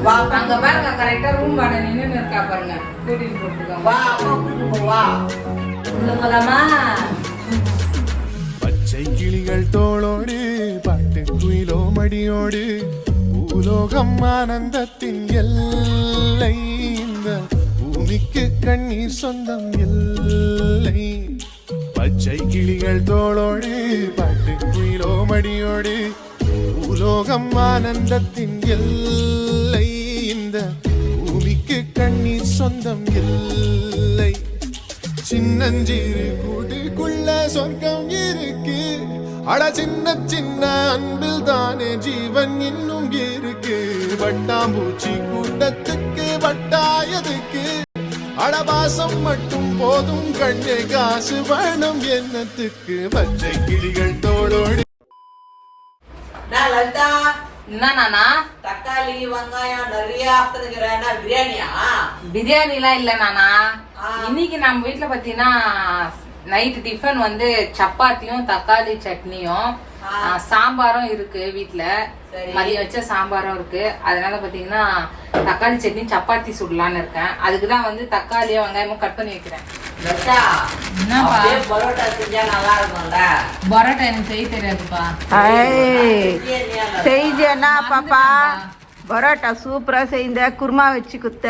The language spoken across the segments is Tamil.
வா அங்க பாருங்க கரெக்டா ரூம் வாட நின்னு இருக்கா பாருங்க. கூட்டிட்டு போட்டுக்கோங்க. வா அம்மா கூட்டிட்டு போ வா. உள்ள போலாமா? பச்சை கிளிகள் தோளோடு பாட்டு குயிலோ மடியோடு பூலோகம் ஆனந்தத்தின் எல்லை இந்த பூமிக்கு கண்ணீர் சொந்தம் இல்லை. பச்சை கிளிகள் தோளோடு பாட்டு குயிலோ மடியோடு பூலோகம் ஆனந்தத்தின் எல்லை இந்த பூமிக்கு கண்ணீர் சொந்தம் இல்லை. சின்னஞ்சிறு கூட்டுக்குள்ள சொர்க்கம் இருக்கு. அட சின்ன சின்ன அன்பில் தானே ஜீவன் இன்னும் இருக்கு. வட்டாம்பூச்சி கூட்டத்துக்கு வட்டாயதுக்கு அடபாசம் மட்டும் போதும் கண்ணே காசு வேணும் என்னத்துக்கு. பச்சை கிளிகள் தோளோடு லலிதா என்னண்ணா? தக்காளி வெங்காயம் நிறைய ஆத்துக்கிறேன்னா பிரியாணியா? பிரியாணி எல்லாம் இல்ல நானா. இன்னைக்கு நம்ம வீட்டுல பாத்தீங்கன்னா நைட் டிஃபன் வந்து சப்பாத்தியும் தக்காளி சட்னியும் சாம்பாரும் இருக்கு வீட்டுல. மதியம் வச்ச சாம்பாரும் இருக்கு. அதனால பாத்தீங்கன்னா தக்காளி சட்னி சப்பாத்தி சுடலான்னு இருக்கேன். அதுக்குதான் வந்து தக்காளியும் வெங்காயமும் கட் பண்ணி வைக்கிறேன். பரோட்டா செஞ்சா நல்லா இருக்கும்ல. பரோட்டா எனக்கு செய்ய தெரியாதுப்பா. செய்தேனா பாப்பா பரோட்டா சூப்பரா செய்த. குருமா வச்சு குத்த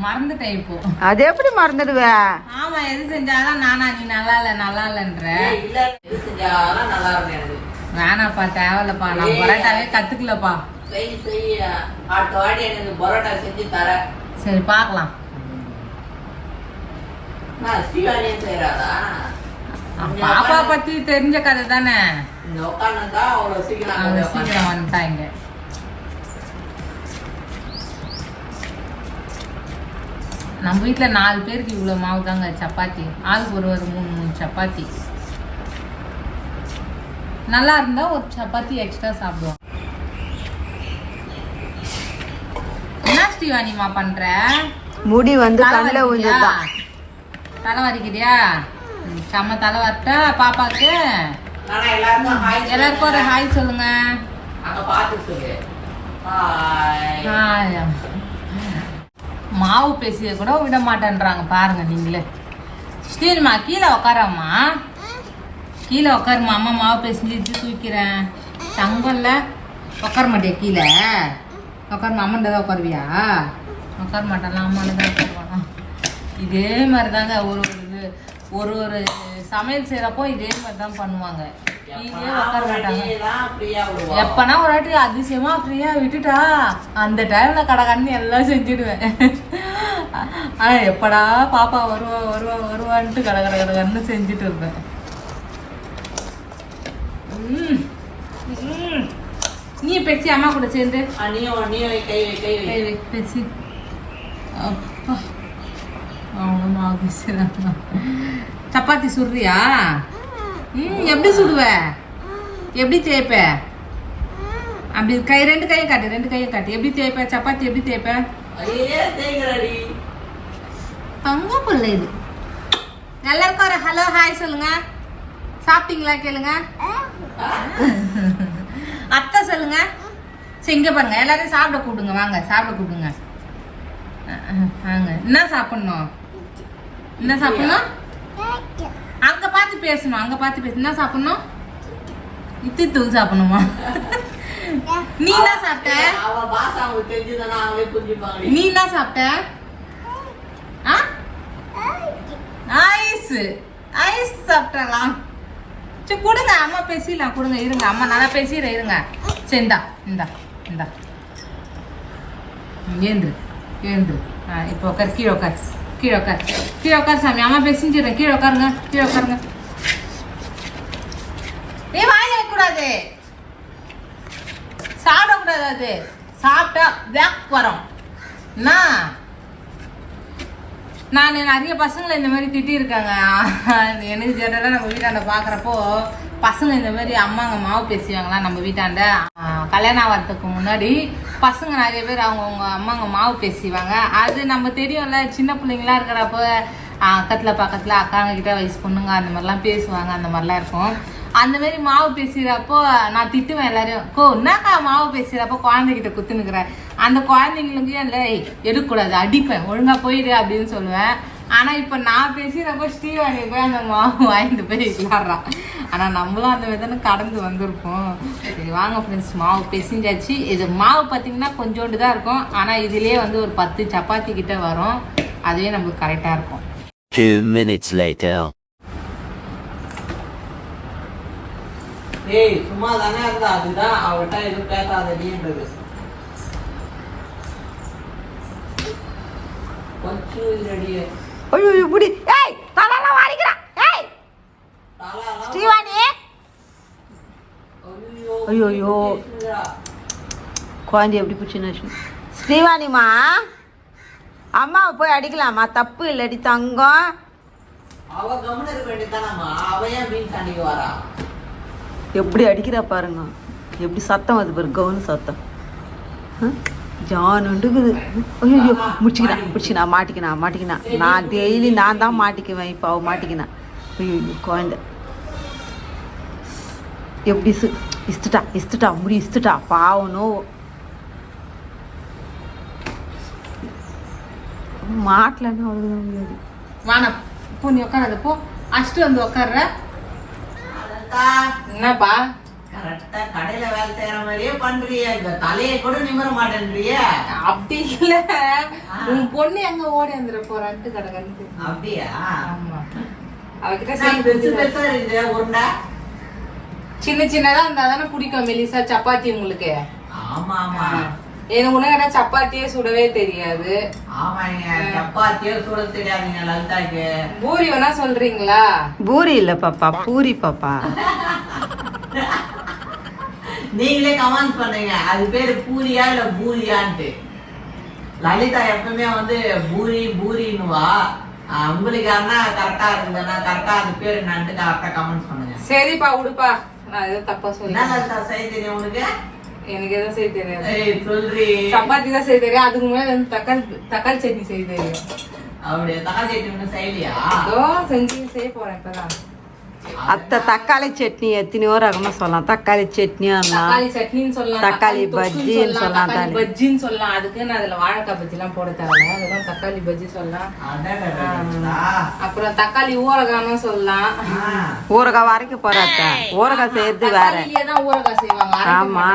மறந்துட்டேன் இப்போ. அது எப்படி மறந்துடுவ? ஆமா, எது செஞ்சாலும் நானா நீ நல்லா இல்லன்ற. இல்ல எது செஞ்சாலும் நல்லா இருக்கும் எனக்கு. வேணாப்பா, தேவையில்லப்பா. நான் பரோட்டாவே கத்துக்கலப்பா. செய் அடுத்த வாட்டி எனக்கு பரோட்டா செஞ்சு தர. சரி பார்க்கலாம். ஸ்ரீவாணியும் செய்யறாதா? பாப்பா பத்தி தெரிஞ்ச கதை தானே. இந்த உட்காந்துதான் அவ்வளவு சீக்கிரம் வந்துட்டாங்க. நம்ம வீட்டுல 4 பேருக்கு இவ்வளவு மாவு தாங்க சப்பாத்தி. ஆளுக்கு ஒரு 3 சப்பாத்தி. நல்லா இருந்தா ஒரு சப்பாத்தி எக்ஸ்ட்ரா சாப்பிடுவோம். என்ன ஸ்ரீவாணிமா பண்ற? முடி வந்து கண்ணில் ஊஞ்சுதான். தலை வரைக்கிறியா? செம்ம தலை வரட்டா பாப்பாக்கு. எல்லாருக்கும் ஒரு ஹாய் சொல்லுங்க. மாவு பேசிய கூட விட மாட்டேன்றாங்க பாருங்க நீங்களே. ஸ்ரீமா கீழே உக்காரம்மா, கீழே உக்காருமா. அம்மா மாவு பேசிட்டு தூக்கிறேன். தங்கல்ல உக்கார மாட்டியா? கீழே உக்காருமா. அம்மன்ட தான் உட்காருவியா? உட்கார மாட்டாலாம், அம்மால தான் உட்காருவாங்க. இதே மாதிரி தாங்க ஒரு சமையல் செய்யறப்போ இதே மாதிரி தான் பண்ணுவாங்க. இதே உட்கார மாட்டாங்க. எப்பனா ஒரு வாட்டி அதிசயமா ஃப்ரீயா விட்டுட்டா அந்த டைம்ல கடகன்னு எல்லாம் செஞ்சிடுவேன். ஆனா எப்படா பாப்பா வருவான்ட்டு கடகன்னு செஞ்சுட்டு இருப்பேன். நீ பேசி அம்மா கூட சேர்ந்து பேசி. அப்பா சப்பாத்தி சுடுறியா? எப்படி சுடுவ? எப்படி தேய்ப்ப? அப்படி ரெண்டு கையும் காட்டு. எப்படி தேய்ப்ப சப்பாத்தி? எப்படி தேய்ப்ப? தங்க பிள்ளை இது. எல்லாருக்கும் ஒரு ஹலோ ஹாய் சொல்லுங்க. சாப்பிட்டீங்களா கேளுங்க. அத்தை சொல்லுங்க. செங்க பாருங்க. எல்லாரையும் சாப்பிட கூப்பிடுங்க. வாங்க சாப்பிட கூப்பிடுங்க. வாங்க. என்ன சாப்பிடணும்? என்ன சாப்பிடணும்? அங்க பார்த்து பேசணும். என்ன சாப்பிடணும்? இத்து சாப்பிடணுமா? நீ என்ன சாப்பிட்ட? நீ என்ன சாப்பிட்ட? ஐஸ் சாப்பிட்டலாம். சரி கொடுங்க, அம்மா பேசிடலாம். கொடுங்க, இருங்க. அம்மா நல்லா பேசிடுறேன், இருங்க. சரிந்தா இந்தா ஏந்திரு. இப்போ உட்கார். கீழே உட்கார் சாமி. அம்மா பேசிஞ்சிடுறேன். கீழே உட்காருங்க. வாயில வைக்கக்கூடாது, சாப்பிடக்கூடாது. அது சாப்பிட்டா பேக் வரும். நான் நிறைய பசங்களை இந்த மாதிரி திட்டிருக்காங்க. எனக்கு ஜெனரலாக நம்ம வீட்டாண்ட பார்க்குறப்போ பசங்க இந்த மாதிரி அம்மாங்க மாவு பேசுவாங்களா நம்ம வீட்டாண்ட. கல்யாணம் ஆகிறதுக்கு முன்னாடி பசங்க நிறைய பேர் அவங்கவுங்க அம்மாங்க மாவு பேசுவாங்க. அது நம்ம தெரியும்ல, சின்ன பிள்ளைங்களா இருக்கிறப்போ பக்கத்தில் அக்காங்க கிட்ட வயசு பொண்ணுங்க அந்த மாதிரிலாம் பேசுவாங்க. அந்த மாதிரிலாம் இருக்கும். அந்த மாதிரி மாவு பேசுகிறப்போ நான் திட்டுவேன் எல்லாரையும். என்னக்கா மாவு பேசுகிறப்போ குழந்தைகிட்ட குத்துனுக்குறேன். அந்த குழந்தைங்களுக்கு இல்லை எடுக்கக்கூடாது, அடிப்பேன், ஒழுங்கா போயிடு அப்படின்னு சொல்லுவேன். ஆனா இப்ப நான் பேசுறப்போ ஸ்ரீவாணி போய் அந்த மாவு வாங்கிட்டு போய் விளாடுறான். ஆனா நம்மளும் அந்த விதனை கடந்து வந்திருப்போம். சரி வாங்க ஃப்ரெண்ட்ஸ், மாவு பேசிஞ்சாச்சு. இது மாவு பார்த்தீங்கன்னா கொஞ்சோண்டு தான் இருக்கும். ஆனா இதுலயே வந்து ஒரு 10 சப்பாத்தி கிட்ட வரும். அதுவே நம்மளுக்கு கரெக்டா இருக்கும். 2 minutes later. ஏய் சும்மா தானே இருந்தா, அதுதான் அவட்ட எதுவும் பேசாதடின்றது. கொஞ்சம் ரெடியே. ஐயோ இப்படி ஏய் தலலாம் வாரிக்கிறா. ஏய் ஸ்ரீவாணி ஐயோ ஐயோ குழந்தை எப்படி பிடிச்சுன்னு ஸ்ரீவாணிமா அம்மாவை போய் அடிக்கலாமா? தப்பு இல்லடி தங்கம். அவ கவனம் இருக்க வேண்டியதானம்மா, அவ ஏன் மீன் தாண்டிக்கு வரா? எப்படி அடிக்கிறா பாருங்க, எப்படி சத்தம் அது பாரு, கவுனு சத்தம் ஜானுண்டுக்குது. ஐயோ முடிச்சுக்கினா மாட்டிக்கினா. நான் டெய்லி நான் தான் மாட்டிக்குவேன். இப்போ அவ மாட்டிக்கினா. ஐயோ குழந்தை எப்படி இஸ்துட்டா முடி இஸ்துட்டா பாவனோ மாட்டலன்னா அவ்வளோ முடியாது. வானா போ, நீ உட்காராத போ. அஷ்டு வந்து உட்கார்ற. என்னப்பா கரெக்டா கடையில வேலை செய்யற மாதிரியே பண்றிய, இந்த தலையை கூட நிமிர மாட்டேன்றிய. அப்படி இல்ல, உன் பொண்ணு எங்க ஓடி வந்துட போறான்ட்டு கடகண்டு. அப்படியா? ஆமா, அவகிட்ட பெருசு பெருசா இருக்குது உருண்டை. சின்ன சின்னதா இருந்தா தானே பிடிக்கும் மெலிசா சப்பாத்தி உங்களுக்கு. ஆமா ஆமா, எனக்கு உனக்கு சப்பாத்தியே சுடவே தெரியாது. ஆமாங்க, சப்பாத்தியே சுட தெரியாதுங்க லலிதாக்கு. பூரி வேணா சொல்றீங்களா? பூரி இல்ல பாப்பா, பூரி பாப்பா. நீங்களே கமெண்ட் பண்ணுங்க, அது பேரு பூரியா இல்ல பூரியான்ட்டு. லலிதா எப்பவுமே வந்து பூரி பூரின்னுவா. உங்களுக்கு யாருன்னா கரெக்டா இருக்குதுன்னா கரெக்டா அது பேரு என்னன்ட்டு கரெக்டா கமெண்ட் பண்ணுங்க. சரிப்பா விடுப்பா, நான் ஏதோ தப்பா என்ன சொல்றேன். லலிதா செய்ய தெரியும் உனக்கு? எனக்கு எதுவும் செய்ய தெரியாது. சொல்றி, சப்பாத்தி தான் செய்ய தெரியும். அதுக்கு மேல வந்து தக்காளி சட்னி செய்ய தெரியும். அப்படியே தக்காளி சட்னி செய்யலையா? அதோ செஞ்சு செய்ய போறேன் இப்பதான். அத்தை தக்காளி சட்னி எத்தனையோ ரகமா சொல்லலாம். தக்காளி சட்னியும் தக்காளி சட்னின்னு சொல்லலாம், தக்காளி பஜ்ஜின்னு சொல்லலாம், தக்காளி பஜ்ஜின்னு சொல்லலாம். அதுக்கு நான் அதுல வாழைக்காய் பஜ்ஜி எல்லாம் போட தேவையில்ல, அதெல்லாம் தக்காளி பஜ்ஜி சொல்லலாம். அப்புறம் தக்காளி ஊறுகாய்னு சொல்லலாம். ஊறுகாய் வரைக்க போறாத்த, ஊறுகாய் செய்யறது வேற. தான் ஊறுகாய் செய்வாங்க. ஆமா.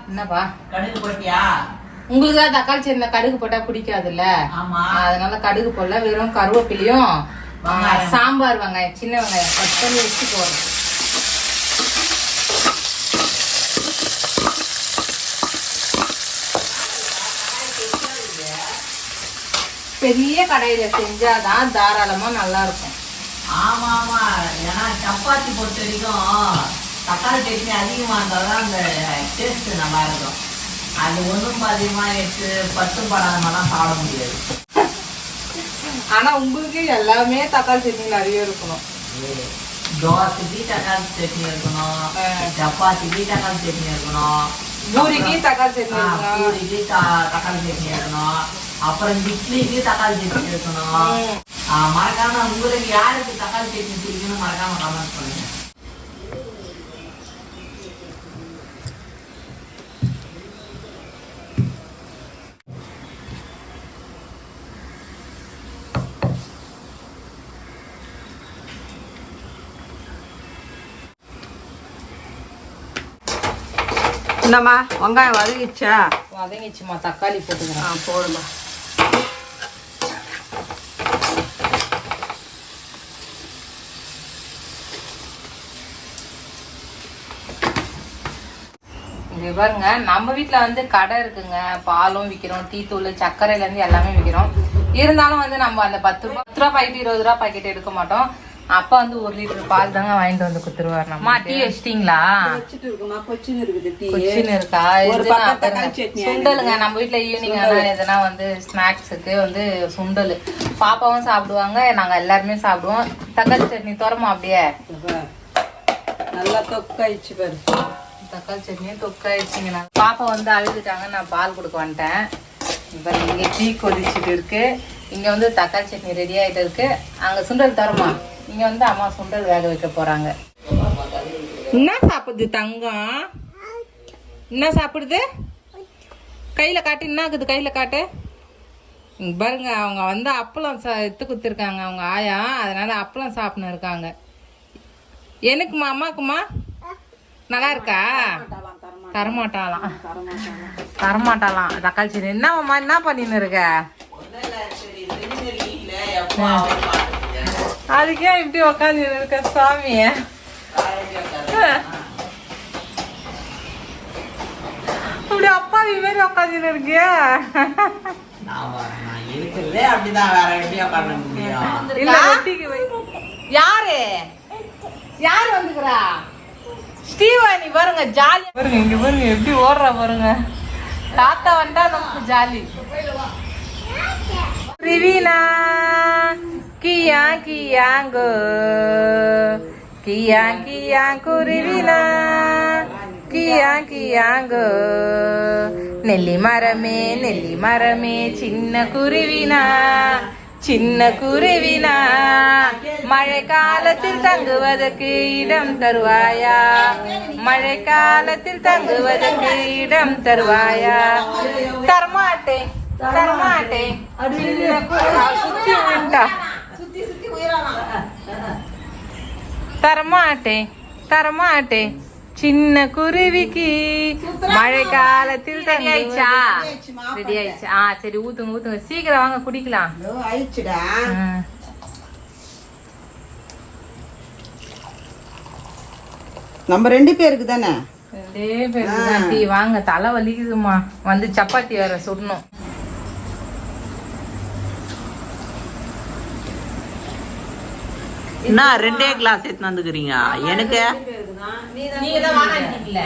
என்னப்பா கடுகு போட்டியா? உங்களுக்கு தான் தக்காளி சட்னி கடுகு போட்டா பிடிக்காதுல்ல, அதனால கடுகு போடல. வெறும் கருவேப்பிலையும் சாம்பார் வெங்காயம், சின்ன வெங்காயம் கட் பண்ணி வச்சு போடுறோம். பெரிய கடையில செஞ்சாதான் தாராளமா நல்லா இருக்கும். ஆமா ஆமா, ஏன்னா சப்பாத்தி பொறுத்த வரைக்கும் தக்காளி சட்னி அதிகமா இருந்தாதான் அந்த டேஸ்ட் நல்லா இருக்கும். அது ஒண்ணும் அதிகமா எடுத்து 10 படாதமெல்லாம் சாப்பிட முடியாது. ஆனா உங்களுக்கு எல்லாமே தக்காளி சட்னி நிறைய இருக்கணும். தோசைக்கு தக்காளி சட்னி இருக்கணும், சப்பாத்திக்கு தக்காளி சட்னி இருக்கணும், பூரிக்கு தக்காளி சட்னி இருக்கணும், பூரிக்கு தக்காளி சட்னி இருக்கணும், அப்புறம் இட்லிக்கு தக்காளி சட்னி இருக்கணும். மறக்காம உங்களுக்கு யாருக்கு தக்காளி சட்னி பிடிக்குன்னு மறக்காம கமெண்ட் பண்ணுங்க. என்னம்மா வெங்காயம் வதங்கிச்சா? வதங்கிச்சுமா, தக்காளி போட்டுக்கிறேன். போடுமா. இங்க பாருங்க, நம்ம வீட்டுல வந்து கடை இருக்குங்க, பாலும் விற்கிறோம், டீ தூள், சர்க்கரையில இருந்து எல்லாமே விற்கிறோம். இருந்தாலும் வந்து நம்ம அந்த 10 ரூபா பாக்கெட் 20 ரூபா பாக்கெட் எடுக்க மாட்டோம். அப்பா வந்து 1 லிட்டர் பால் தாங்க வாங்கிட்டு வந்து குடுத்துருவாரு. நம்ம டீ வச்சிட்டீங்களா? கொச்சின்னு இருக்கா? சுண்டலுங்க நம்ம வீட்டுல ஈவினிங் ஆனா எதனா வந்து ஸ்நாக்ஸுக்கு வந்து சுண்டல் பாப்பாவும் சாப்பிடுவாங்க, நாங்க எல்லாருமே சாப்பிடுவோம். தக்காளி சட்னி தோறமா அப்படியே நல்லா தொக்காயிடுச்சு பாரு. தக்காளி சட்னியும் தொக்காயிடுச்சுங்க. பாப்பா வந்து அழுதுட்டாங்க, நான் பால் கொடுக்க வந்துட்டேன். இப்போ இங்கே டீ கொதிச்சுட்டு இருக்கு, இங்க வந்து தக்காளி சட்னி ரெடி ஆயிட்டு இருக்கு. அங்க சுண்டல் தரமா? இங்க வந்து அம்மா சுண்டல் வேக வைக்க போறாங்க. என்ன சாப்பிடுது தங்கம்? என்ன சாப்பிடுது? கையில காட்டு. என்ன ஆகுது கையில காட்டு? இங்க பாருங்க, அவங்க வந்து அப்பளம் எடுத்து கொடுத்துருக்காங்க அவங்க ஆயா, அதனால அப்பளம் சாப்பிட்னு இருக்காங்க. எனக்குமா அம்மாக்குமா நல்லா இருக்கா? தரமாட்டாலாம் தரமாட்டாலாம் தக்காளி சட்னி. என்னம்மா என்ன பண்ணின்னு இருக்க? அதுக்கே இப்படி உக்காந்து இருக்க சாமிய? இப்படி அப்பாவி மாரி உக்காந்து இருக்கியா? யாரு யாரு வந்துக்கிறா? ஸ்டீவானி பாருங்க, ஜாலி பாருங்க. இங்க பாருங்க எப்படி ஓடுறா பாருங்க. தாத்தா வந்தா நமக்கு ஜாலி. ரிவினா கியா கியாங்கோ கியா கியாங்கோ ரிவினா கியா கியாங்கோ. நெல்லி மரமே சின்ன குருவினா சின்ன குருவினா, மழை காலத்தில் தங்குவதற்கு இடம் தருவாயா? மழை காலத்தில் தங்குவதற்கு இடம் தருவாயா? தரமாட்டேன் தரமாட்டேன். சுத்தி விண்டா. தரமாட்டேன் தரமாட்டேன் சின்ன குருவிக்கு மழை காலத்தில் ரெடி ஆயிடுச்சா? ரெடி ஆயிடுச்சு. சரி ஊத்துங்க ஊத்துங்க, சீக்கிரம் வாங்க குடிக்கலாம். ஆயிடுச்சுடா. நம்ம 2 பேருக்கு தானே? 2 பேருக்கு தான். டீ வாங்க, தலை வலிக்குதுமா. வந்து சப்பாத்தி வேற சுடணும். என்ன 2 கிளாஸ் எடுத்து வந்துக்கிறீங்க? எனக்கு நீங்க தான் வானாண்டீங்கல.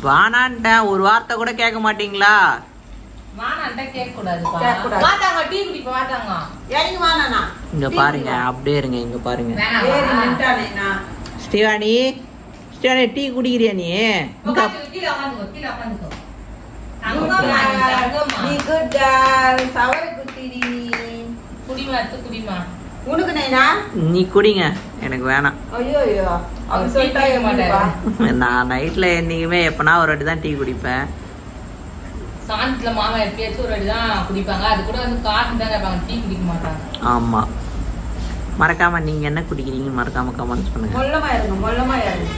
வானான்ட்டேன், ஒரு வார்த்தை கூட கேட்க மாட்டீங்களா? வானாண்டா கேட்க கூடாதுப்பா. வாடாங்க டீ குடிப்ப வாடாங்க. ஏங்க வானானா? இங்க பாருங்க, அப்படியே இருங்க. இங்க பாருங்க ஏறி நின்றானே நான். ஸ்டீவானி டீ குடிக்கிறியா நீ? கீழ உட்காந்துக்கோ. நீ குட் கேர்ள். சவர குட்டிடி. குடிமா எடுத்து குடிமா. உனக்கு நைனா? நீ குடிங்க, எனக்கு வேணாம். ஐயோ ஐயோ, அவர் சொல்லிட்டா மாட்டேன். நான் நைட்ல என்னைக்குமே எப்பனா ஒரு வாட்டி தான் டீ குடிப்பேன். சாந்தத்துல மாமா எப்பயாச்சும் ஒரு வாட்டி தான் குடிப்பாங்க. அது கூட வந்து காசு தான் கேட்பாங்க, டீ குடிக்க மாட்டாங்க. ஆமா, மறக்காம நீங்க என்ன குடிக்கிறீங்கன்னு மறக்காம கமெண்ட்ஸ் பண்ணுங்க. மொல்லமா இருங்க, மொல்லமா இருங்க.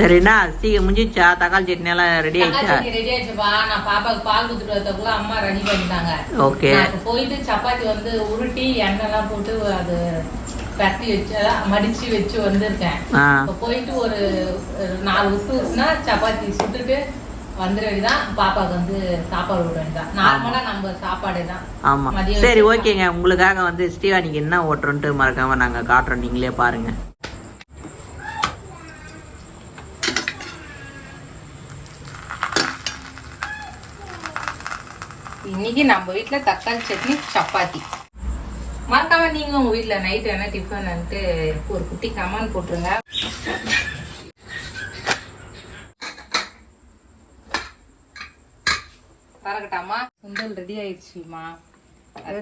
சரிண்ணா, சீக்கிரம் முடிஞ்சிச்சா? தக்காளி சட்னி எல்லாம் ரெடி ஆயிடுச்சா? ரெடி ஆயிடுச்சுப்பா. நான் பாப்பாக்கு பால் கொடுத்துட்டு வரதுக்குள்ள அம்மா ரெடி பண்ணிட்டாங்க. ஓகே. போயிட்டு சப்பாத்தி வந்து உருட்டி எண்ணெய்லாம் போட்டு அது பரட்டி வச்சு மடிச்சு வச்சு வந்திருக்கேன். போயிட்டு ஒரு 4 ஊத்துனா சப்பாத்தி சுட்டுட்டு வந்துடுதான். பாப்பாக்கு வந்து சாப்பாடு விட வேண்டியதான். நார்மலா நம்ம சாப்பாடு தான். ஆமா, சரி ஓகேங்க. உங்களுக்காக வந்து ஸ்டீவானிக்கு என்ன ஓட்டுறோன்ட்டு மறக்காம நாங்க காட்டுறோம், நீங்களே பாருங்க. இன்னைக்கு நம்ம வீட்டுல தக்காளி சட்னி சப்பாத்தி. மறக்காம நீங்க உங்க வீட்டுல நைட் என்ன டிஃபன்ட்டு ஒரு குட்டி கமெண்ட் போட்டுருங்க. பறக்கட்டாமா? சுண்டல் ரெடி ஆயிடுச்சுமா.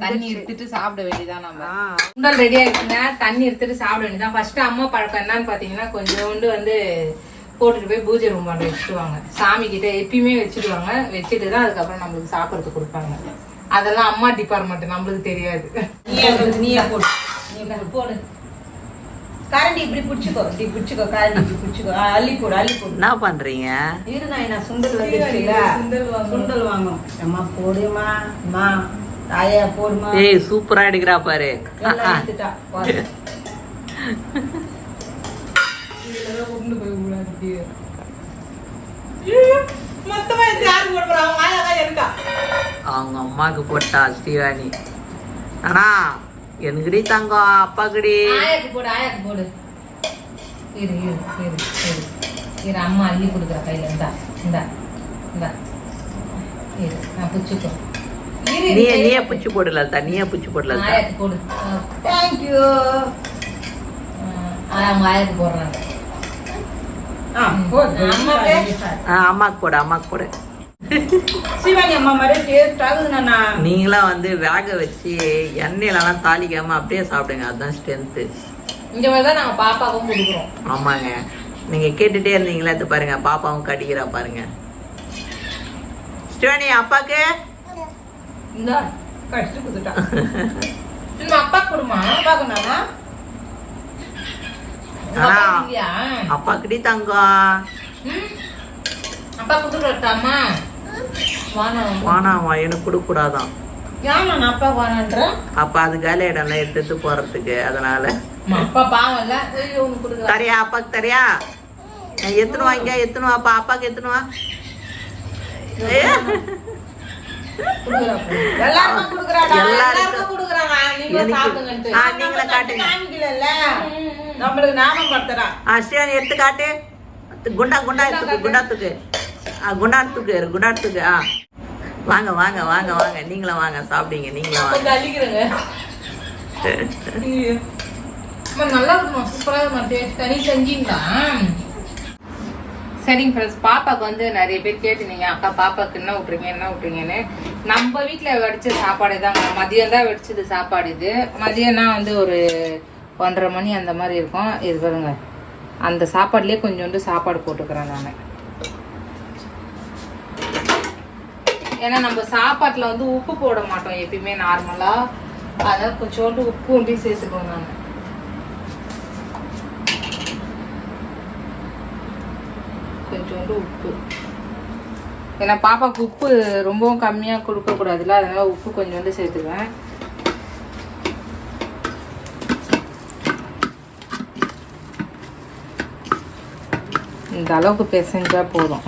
தண்ணி எடுத்துட்டு சாப்பிட வேண்டியதான். நம்ம சுண்டல் ரெடி ஆயிடுச்சுங்க, தண்ணி எடுத்துட்டு சாப்பிட வேண்டியதான். ஃபர்ஸ்ட் அம்மா பழக்கம் என்னன்னு பாத்தீங்கன்னா, கொஞ்சோண்டு வந்து போட்டுட்டு போய் பூஜை ரூம் பண்ண வச்சுடுவாங்க. சாமி கிட்ட எப்பயுமே வச்சுடுவாங்க. வச்சுட்டு தான் அதுக்கப்புறம் நம்மளுக்கு சாப்பிட்றதுக்கு கொடுப்பாங்க. அதெல்லாம் அம்மா டிபார்ட்மெண்ட், நம்மளுக்கு தெரியாது. நீயே போடு, நீ போடு. கரண்டி இப்படி பிடிச்சிக்கோ, இப்படி பிடிச்சிக்கோ. கரண்டி இப்படி பிடிச்சிக்கோ. அள்ளி போடு, அள்ளி போடு. என்ன பண்றீங்க? இருங்க, சுண்டல் வந்துருச்சுல. சுண்டல் வாங்கணும். அம்மா போடுமா, அம்மா தாயா போடுமா. ஏய், சூப்பரா எடுக்கிறா பாரு. அவங்க அம்மாக்கு போட்டா ஸ்டீவானி. ஆனா எனக்குடி தங்கம், அப்பாக்குடி. ஆயாக்கு போடு, ஆயாக்கு போடு. இரு இரு இரு இரு இரு, அம்மா அள்ளி கொடுக்குற கையில. இந்தா இந்தா இந்தா இரு, நான் புச்சுக்கோ. நீயே புச்சு போடல, தனியா புச்சு போடல. ஆயாக்கு போடு. தேங்க்யூ. அவங்க ஆயாக்கு போடுறாங்க. அம்மாக்கு போடு, அம்மாக்கு போடு. சிவானி அம்மா மாதிரி டேஸ்ட் ஆகுதுண்ணா. நீங்களாம் வந்து வேக வச்சு எண்ணெயிலலாம் தாளிக்காம அப்படியே சாப்பிடுங்க, அதுதான் ஸ்ட்ரென்த்து. இந்த மாதிரி தான் நாங்கள் பாப்பாவுக்கும் கொடுக்குறோம். ஆமாங்க, நீங்க கேட்டுட்டே இருந்தீங்களா? இது பாருங்க, பாப்பாவும் கடிக்கிறா பாருங்க. ஸ்ரீவாணி அப்பாக்கு இந்த கடிச்சு கொடுத்துட்டா. இன்னும் அப்பா கொடுமா பாக்கணும்னா இல்லையா? அப்பா கிட்ட தங்கம் அப்பா கொடுத்துட்டாமா? வானாவா, எனக்கு கொடுக்க கூடாதான். ஏன் நான் அப்பா வானான்ற? அப்பா அது காலி இடம்லாம் எடுத்து போறதுக்கு, அதனால. அப்பா பாவம் இல்ல, ஒண்ணு கொடுக்குறா. தரியா அப்பாக்கு தரியா? எத்தனை வாங்க, எத்தனை வாப்பா அப்பாக்கு எத்தனை வா? எல்லாருக்கும் கொடுக்குறாடா. எல்லாருக்கும் கொடுக்குறாங்க. நீங்களும் சாப்பிடுங்கன்ட்டு. நீங்களே காட்டுங்க. காமிக்கல நம்மளுக்கு ஞாபகம் படுத்துறா. ஸ்ரீவாணி எடுத்து காட்டு. குண்டா குண்டா எடுத்துக்கு, குண்டாத்துக்கு குண்டாத்துக்கு. வாங்க வாங்க வாங்க வாங்க, நீங்களும் வாங்க சாப்பிடுங்க, நீங்களும் வாங்க. கொஞ்சம் அள்ளிக்கிறேங்க. நல்லா இருக்குமா? சூப்பரா இருக்குமா? டேஸ்ட் தனி செஞ்சீங்களா? சரிங்க ஃப்ரெண்ட்ஸ், பாப்பாவுக்கு வந்து நிறைய பேர் கேட்டுருந்தீங்க, அக்கா பாப்பாவுக்கு என்ன விட்றீங்கன்னு. நம்ம வீட்டில் வடித்த சாப்பாடு தாங்க. மதியம் தான் வடிச்சது சாப்பாடு. இது மதியம்னா வந்து ஒரு 1:30 மணி அந்த மாதிரி இருக்கும். இது பாருங்க, அந்த சாப்பாடுலேயே கொஞ்சோண்டு சாப்பாடு போட்டுக்கிறேன் நான். ஏன்னா நம்ம சாப்பாட்டில் வந்து உப்பு போட மாட்டோம் எப்பயுமே நார்மலாக, அதனால் கொஞ்சோண்டு உப்பு ஒண்டி சேர்த்துக்கோங்க. நான் கொஞ்சோண்டு உப்பு, ஏன்னா பாப்பாவுக்கு உப்பு ரொம்பவும் கம்மியாக கொடுக்கக்கூடாதுல்ல, அதனால உப்பு கொஞ்சோண்டு சேர்த்துக்குவேன். இந்த அளவுக்கு பிசைஞ்சா போதும்.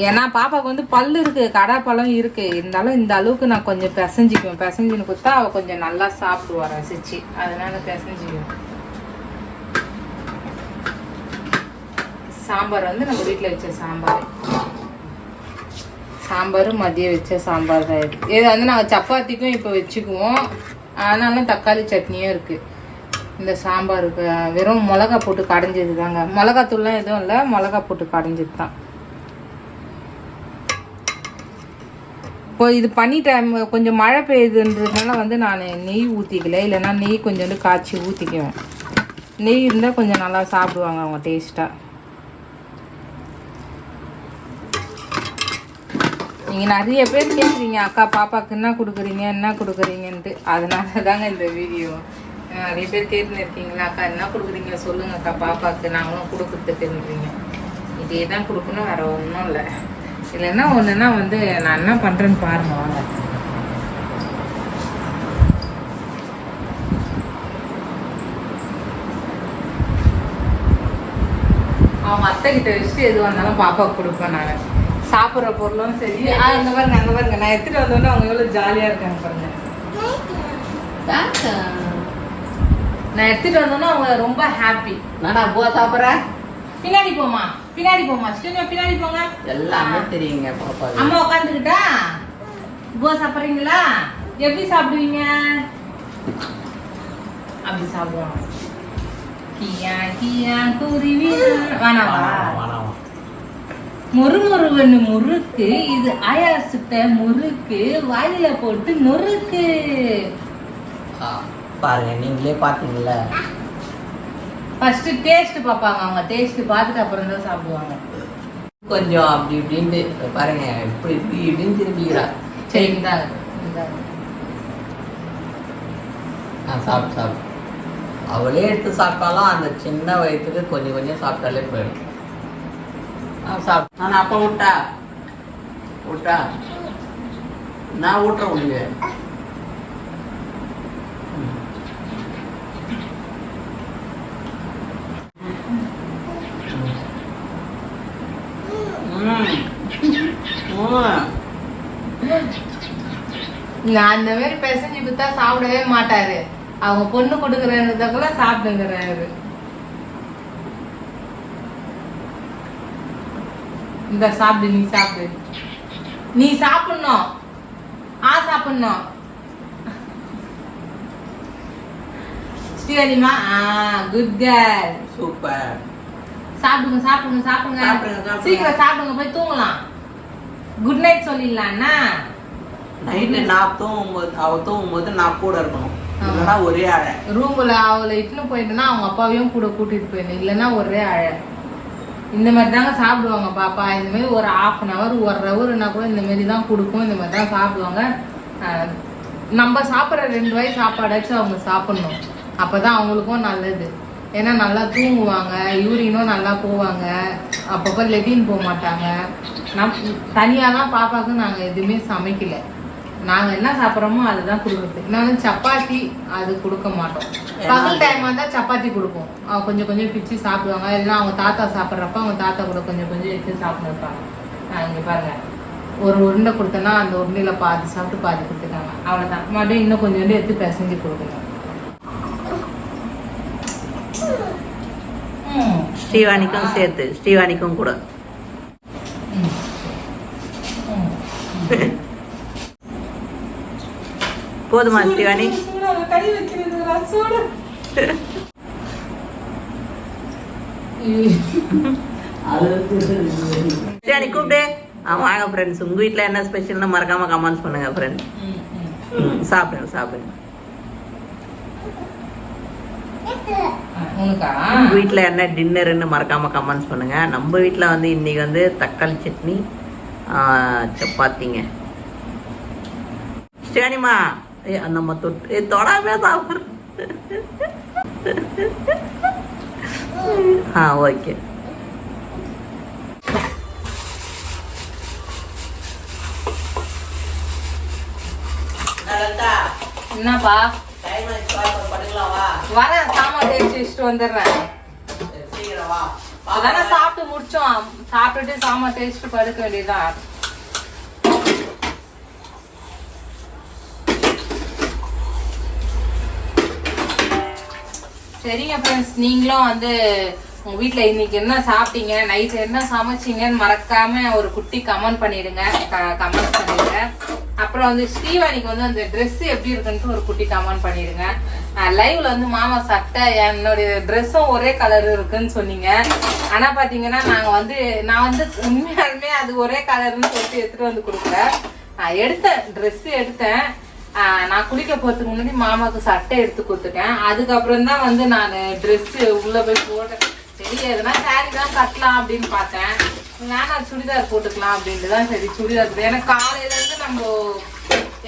ஏன்னா பாப்பாவுக்கு வந்து பல்லு இருக்கு, கடாப்பழம் இருக்கு, இருந்தாலும் இந்த அளவுக்கு நான் கொஞ்சம் பிசைஞ்சிக்குவேன். பிசைஞ்சின்னு கொடுத்தா அவள் கொஞ்சம் நல்லா சாப்பிடுவா ரசிச்சு, அதனால பிசைஞ்சிக்குவேன். சாம்பார் வந்து நம்ம வீட்டில் வச்ச சாம்பார் மதியம் வச்ச சாம்பார் தான் இது. இது வந்து நாங்கள் சப்பாத்திக்கும் இப்போ வச்சுக்குவோம், அதனால தக்காளி சட்னியும் இருக்குது. இந்த சாம்பாருக்கு வெறும் மிளகா போட்டு கடைஞ்சது தாங்க, மிளகாத்தூள்லாம் எதுவும் இல்லை, மிளகா போட்டு கடைஞ்சது தான். இப்போ இது பண்ணி டைம் கொஞ்சம் மழை பெய்யுதுன்றதுனால வந்து நான் நெய் ஊற்றிக்கல, இல்லைன்னா நெய் கொஞ்சோண்டு காய்ச்சி ஊற்றிக்குவேன். நெய் இருந்தால் கொஞ்சம் நல்லா சாப்பிடுவாங்க அவங்க டேஸ்ட்டாக. நீங்கள் நிறைய பேர் கேட்குறீங்க, அக்கா பாப்பாவுக்கு என்ன கொடுக்குறீங்கன்ட்டு, அதனால தாங்க இந்த வீடியோ. நிறைய பேர் கேட்டுன்னு இருக்கீங்களா, அக்கா என்ன கொடுக்குறீங்க சொல்லுங்க அக்கா பாப்பாவுக்கு, நாங்களும் கொடுக்குறதுக்குன்றீங்க. இதே தான் கொடுக்கணும், வேறு ஒன்றும் இல்லை. இல்லைன்னா ஒன்றுன்னா வந்து நான் என்ன பண்ணுறேன்னு பாருங்க வாங்க. அவங்க அத்தை கிட்ட வச்சுட்டு எது வந்தாலும் பாப்பாவுக்கு கொடுப்பேன் நான். சாப்பிட்ற பொருளும் சரி. இந்த பாருங்க நான் எடுத்துகிட்டு வந்தோடனே அவங்க எவ்வளோ ஜாலியாக இருக்காங்க பாருங்க. நான் எடுத்துகிட்டு வந்தோன்னே அவங்க ரொம்ப ஹாப்பி. நானா பூவா சாப்பிட்றேன். பின்னாடி போமா ஸ்டூடியோ பின்னாடி போங்க. எல்லாமே தெரியுங்க பாப்பா. அம்மா உட்காந்துக்கிட்டா பூவா சாப்பிட்றீங்களா? எப்படி சாப்பிடுவீங்க? அப்படி சாப்பிடுவாங்க. கியா கியா குருவி வேணாவா? முறுமுறுவன்னு முறுக்கு, இது ஆயா சுட்ட முறுக்கு, வாயில போட்டு நொறுக்கு. பாருங்க, நீங்களே பாத்தீங்கல்ல. ஃபர்ஸ்ட் டேஸ்ட் பார்ப்பாங்க அவங்க, டேஸ்ட் பார்த்துட்டு அப்புறம் தான் சாப்பிடுவாங்க. கொஞ்சம் அப்படி இப்படின்ட்டு பாருங்க, இப்படி இப்படின்னு திரும்பிக்கிறா. சரி இந்தா சாப்பிட்டு அவளே எடுத்து சாப்பிட்டாலும் அந்த சின்ன வயசுக்கு கொஞ்சம் கொஞ்சம் சாப்பிட்டாலே போயிடும். சாப்பிட்டு நான் அப்பா விட்டா நான் ஊட்டுறேன் உங்களுக்கு. நான் அந்த மாதிரி பிசைஞ்சு கொடுத்தா சாப்பிடவே மாட்டாரு. அவங்க பொண்ணு கொடுக்குறதுக்குள்ள சாப்பிடுங்கிறாரு. இந்த சாப்பிடு, நீ சாப்பிடணும். சாப்பிடணும். ஸ்ரீவனிமா குட் கேர்ள். சூப்பர். சாப்பிடுங்க சீக்கிரம் சாப்பிடுங்க, போய் தூங்கலாம். குட் நைட் சொல்லிடலாம்னா நைட்டு நான் தூங்கும்போது நான் கூட இருக்கணும், இல்லைன்னா ஒரே அழ. ரூம்ல அவளை இட்டுன்னு போயிட்டுனா அவங்க அப்பாவையும் கூட கூட்டிட்டு போயிடணும், இல்லைன்னா ஒரே அழ. இந்த மாதிரி தாங்க சாப்பிடுவாங்க பாப்பா. இந்த மாதிரி ஒரு 1/2 hour 1 hourனா கூட இந்த மாதிரி தான் கொடுக்கும். இந்த மாதிரி தான் சாப்பிடுவாங்க. நம்ம சாப்பிட்ற 2 வாய் சாப்பாடாச்சும் அவங்க சாப்பிடணும், அப்பதான் அவங்களுக்கும் நல்லது. ஏன்னா நல்லா தூங்குவாங்க, யூரினும் நல்லா போவாங்க, அப்பப்போ லெட்டின் போக மாட்டாங்க. தனியாக தான் பாப்பாவுக்கு நாங்கள் எதுவுமே சமைக்கல. நாங்கள் என்ன சாப்பிட்றோமோ அதுதான் கொடுக்குறது. இன்னும் சப்பாத்தி அது கொடுக்க மாட்டோம். பகல் டைம் வந்தால் சப்பாத்தி கொடுப்போம். அவங்க கொஞ்சம் கொஞ்சம் பிச்சு சாப்பிடுவாங்க. இல்லைன்னா அவங்க தாத்தா சாப்பிட்றப்ப அவங்க தாத்தா கூட கொஞ்சம் கொஞ்சம் எடுத்து சாப்பிட்டு இருப்பாங்க. இங்கே பாருங்க, ஒரு உருண்டை கொடுத்தோன்னா அந்த உருண்டையில் பாதி சாப்பிட்டு பாதி கொடுத்துட்டாங்க, அவ்வளோதான். மறுபடியும் இன்னும் கொஞ்சம் எடுத்து பிசைஞ்சு கொடுக்கணும். ஸ்ரீவாணிக்கும் சேர்த்து, ஸ்ரீவாணிக்கும் கூட. போதுமா ஸ்ரீவாணி? ஸ்ரீவாணி கூப்பிடு. வாங்க ஃப்ரெண்ட்ஸ், உங்க வீட்டில் என்ன ஸ்பெஷல்னு மறக்காம கமெண்ட்ஸ் பண்ணுங்க ஃப்ரெண்ட்ஸ். சாப்பிடுங்க சாப்பிடுங்க. உங்க வீட்டில் என்ன டின்னர்னு மறக்காம கமெண்ட்ஸ் பண்ணுங்க. நம்ம வீட்டில் வந்து இன்னைக்கு வந்து தக்காளி சட்னி சப்பாத்திங்க. ஸ்ரீவாணிமா நம்ம தொட்டு தொடாமே சாப்பிட்ற. ஓகே. என்னப்பா வரேன், சாமான் தேய்ச்சி வச்சுட்டு வந்துடுறேன். அதானே சாப்பிட்டு முடிச்சோம், சாப்பிட்டுட்டு சாமான் தேய்ச்சிட்டு படுக்க வேண்டியதுதான். சரிங்க ஃப்ரெண்ட்ஸ், நீங்களும் வந்து உங்க வீட்டுல இன்னைக்கு என்ன சாப்பிட்டீங்க, நைட்ல என்ன சமைச்சிங்கன்னு மறக்காம ஒரு குட்டி கமெண்ட் பண்ணிடுங்க. கமெண்ட் பண்ணிடுங்க. அப்புறம் வந்து ஸ்ரீவாணிக்கு வந்து அந்த ட்ரெஸ் எப்படி இருக்குன்ட்டு ஒரு குட்டி கமெண்ட் பண்ணிடுங்க. லைவ்ல வந்து மாமா சட்டை என்னுடைய ட்ரெஸ்ஸும் ஒரே கலர் இருக்குன்னு சொன்னீங்க. ஆனா பாத்தீங்கன்னா நான் வந்து உண்மையாலுமே அது ஒரே கலர்னு சொல்லிட்டு எடுத்துட்டு வந்து கொடுக்குறேன். எடுத்தேன், ட்ரெஸ் எடுத்தேன். நான் குளிக்க போறதுக்கு முன்னாடி மாமாவுக்கு சட்டை எடுத்து கொடுத்துட்டேன். அதுக்கப்புறம் தான் வந்து நான் ட்ரெஸ் உள்ள போய் போட்டேன். சரி எதுனா சாரி தான் கட்டலாம் அப்படின்னு பார்த்தேன். நான் சுடிதார் போட்டுக்கலாம் அப்படின்ட்டு தான் சரி சுடிதார். ஏன்னா காலையில இருந்து நம்ம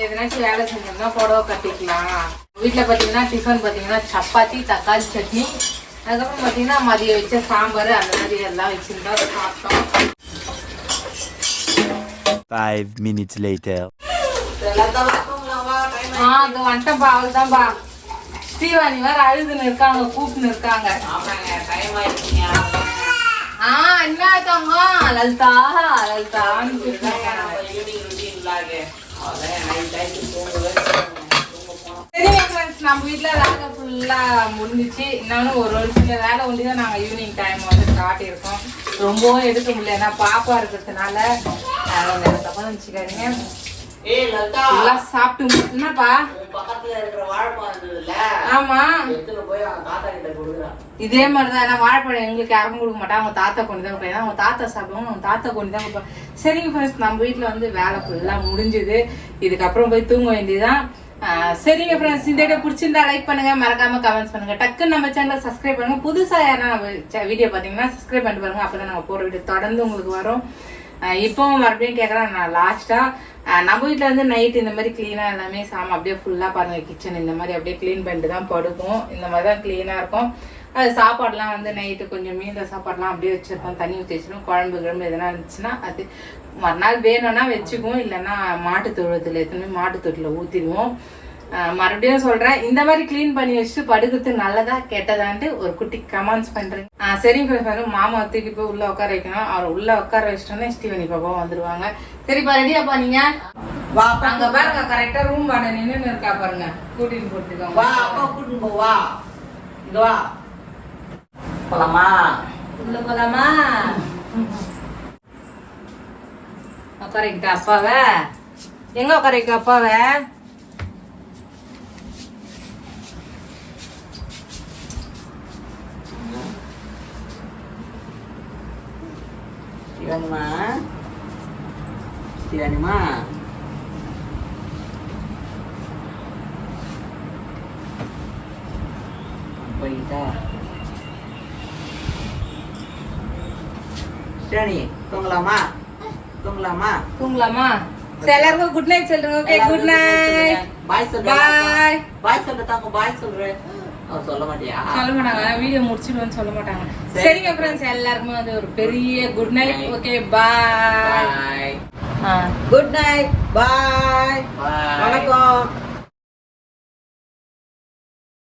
எதனாச்சும் வேலை செஞ்சோம்னா புடவை கட்டிக்கலாம். வீட்டில் பார்த்தீங்கன்னா டிஃபன் பார்த்தீங்கன்னா சப்பாத்தி தக்காளி சட்னி, அதுக்கப்புறம் பார்த்தீங்கன்னா மதியம் வச்ச சாம்பார் அந்த மாதிரி எல்லாம் வச்சுருந்தா சாப்பிட்டோம். 5 minutes later. அது வந்துட்டேன்பா, அவள்தான்பா. ஸ்ரீவாணி வேற அழுதுன்னு இருக்காங்க, கூப்பிட்டு இருக்காங்க. என்ன இருக்காங்க லலிதா லலிதான்னு சரிங்க ஃப்ரெண்ட்ஸ், நம்ம வீட்டில் வேலை ஃபுல்லாக முடிஞ்சிச்சு. இன்னொன்று ஒரு சில வேலை ஒண்டி தான் நாங்கள் ஈவினிங் டைம் வந்து காட்டியிருக்கோம். ரொம்பவும் எடுக்க முடியல, ஏன்னா பாப்பா இருக்கிறதுனால தப்பா நினச்சிக்காதீங்க. சாப்பிட்டு என்னப்பா ஆமா இதே மாதிரிதான். ஏன்னா வாழைப்பழம் எங்களுக்கு யாரும் கொடுக்க மாட்டாங்க, அவங்க தாத்தா கொண்டு தான் கொடுப்பாங்க. அவங்க தாத்தா சாப்பிடுவாங்க, அவங்க தாத்தா கொண்டு தான் கொடுப்பாங்க. சரிங்க ஃப்ரெண்ட்ஸ், நம்ம வீட்டுல வந்து வேலை ஃபுல்லா முடிஞ்சுது. இதுக்கப்புறம் போய் தூங்க வேண்டியதுதான். சரிங்க ஃப்ரெண்ட்ஸ், இந்த வீடியோ பிடிச்சிருந்தா லைக் பண்ணுங்க, மறக்காம கமெண்ட்ஸ் பண்ணுங்க, டக்குன்னு நம்ம சேனலை சப்ஸ்கிரைப் பண்ணுங்க. புதுசா யாரா நம்ம வீடியோ பாத்தீங்கன்னா சப்ஸ்கிரைப் பண்ணிட்டு பாருங்க, அப்பதான் நம்ம போற வீடியோ தொடர்ந்து உங்களுக்கு வரும். இப்போவும் மறுபடியும் கேட்குறேன், நான் லாஸ்டா நம்ம வீட்டில் வந்து நைட் இந்த மாதிரி க்ளீனாக எல்லாமே சாமான் அப்படியே ஃபுல்லாக பாருங்கள், கிச்சன் இந்த மாதிரி அப்படியே க்ளீன் பண்ணிட்டு தான் படுக்கும். இந்த மாதிரி தான் க்ளீனாக இருக்கும். அது சாப்பாடுலாம் வந்து நைட்டு கொஞ்சம் மீந்த சாப்பாடுலாம் அப்படியே வச்சுருப்போம், தண்ணி ஊற்றி வச்சிருக்கோம். குழம்பு கிழம்பு எதனா இருந்துச்சுன்னா அது மறுநாள் வேணும்னா வச்சுக்குவோம், இல்லைன்னா மாட்டு தொழுவத்தில் எத்தனை மாட்டு தொட்டில் ஊற்றிடுவோம். மறுபடியும் சொல்றேன், இந்த மாதிரி கிளீன் பண்ணி வச்சுட்டு படுக்கிறது நல்லதா கெட்டதான்ட்டு ஒரு குட்டி கமெண்ட்ஸ் பண்றேன். சரிங்க, மாமா தூக்கி போய் உள்ள உட்கார வைக்கணும். அவர் உள்ள உட்கார வச்சிட்டோன்னா ஸ்டீவனி பாப்பா வந்துருவாங்க. சரிப்பா, ரெடியாப்பா நீங்க அங்க பாருங்க, கரெக்டா ரூம் வாட நின்று இருக்கா பாருங்க, கூட்டிட்டு போட்டுக்கோங்க. வா அப்பா கூட்டிட்டு போ, வா இங்க வா போலாமா, உள்ள போலாமா? உட்கார வைக்கிட்ட அப்பாவை எங்க உட்கார வைக்க அப்பாவை? முடிச்சியானிமா? போயிட்டா சரி, தூங்கலாமா? தூங்கலாமா? தூங்கலாமா? சரி, எல்லாருக்கும் குட் நைட் சொல்லுங்க. Okay, good night. பாய் சொல்லு. பாய். பாய் சொல்லு தாங்க. பாய் சொல்றேன். அவ சொல்ல மாட்டியா? சொல்ல மாட்டாங்க, வீடியோ முடிச்சிடுவோன்னு சொல்ல மாட்டாங்க. சரி. சரிங்க ஃப்ரெண்ட்ஸ், எல்லாருக்குமே வந்து ஒரு பெரிய good night. Okay, bye. Bye. Good night. Bye. Bye. வணக்கம்.